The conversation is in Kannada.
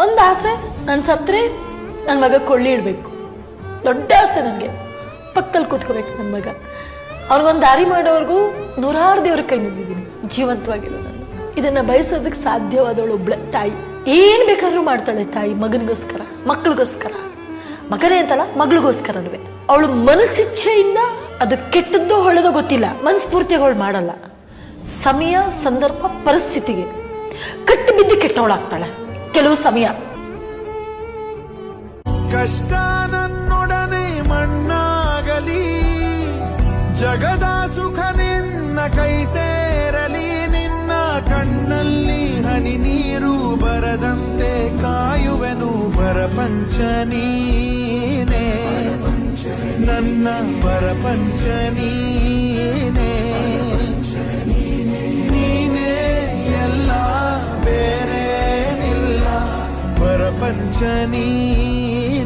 ಒಂದು ಆಸೆ, ನಾನು ಸತ್ರೆ ನನ್ನ ಮಗ ಕೊಳ್ಳಿ ಇಡಬೇಕು. ದೊಡ್ಡ ಆಸೆ ನನಗೆ. ಪಕ್ಕದಲ್ಲಿ ಕೂತ್ಕೋಬೇಕು ನನ್ನ ಮಗ. ಅವ್ರಿಗೊಂದು ದಾರಿ ಮಾಡೋವರೆಗೂ ನೂರಾರು ದೇವ್ರ ಕೈ ಮುಗಿದ್ದೀನಿ, ಜೀವಂತವಾಗಿಲ್ಲ ನಾನು. ಇದನ್ನ ಬಯಸೋದಕ್ಕೆ ಸಾಧ್ಯವಾದವಳು ಒಬ್ಳೆ ತಾಯಿ. ಏನ್ ಬೇಕಾದ್ರೂ ಮಾಡ್ತಾಳೆ ತಾಯಿ ಮಗನಿಗೋಸ್ಕರ, ಮಕ್ಕಳಿಗೋಸ್ಕರ. ಮಗನೇ ಅಂತಲ್ಲ, ಮಗಳಿಗೋಸ್ಕರವೇ. ಅವಳು ಮನಸ್ಸಿಚ್ಛೆಯಿಂದ, ಅದು ಕೆಟ್ಟದ್ದೋ ಒಳ್ಳೆದೋ ಗೊತ್ತಿಲ್ಲ, ಮನಸ್ಫೂರ್ತಿಯಾಗಿ ಅವಳು ಮಾಡಲ್ಲ. ಸಮಯ, ಸಂದರ್ಭ, ಪರಿಸ್ಥಿತಿಗೆ ಕಟ್ಟಿ ಬಿದ್ದು ಕೆಟ್ಟವಳಾಗ್ತಾಳೆ ಕೆಲವು ಸಮಯ. ಕಷ್ಟ ನನ್ನೊಡನೆ ಮಣ್ಣಾಗಲಿ, ಜಗದ ಸುಖ ನಿನ್ನ ಕೈ ಸೇರಲಿ, ನಿನ್ನ ಕಣ್ಣಲ್ಲಿ ಹನಿ ನೀರು ಬರದಂತೆ ಕಾಯುವೆನು ಪರಪಂಚ ನೀನೇ, ನನ್ನ ಪರಪಂಚ ನೀನೇ, ನೀನೇ ಎಲ್ಲ ಬೇರೇನಿಲ್ಲ, ಪರಪಂಚ ನೀನೇ.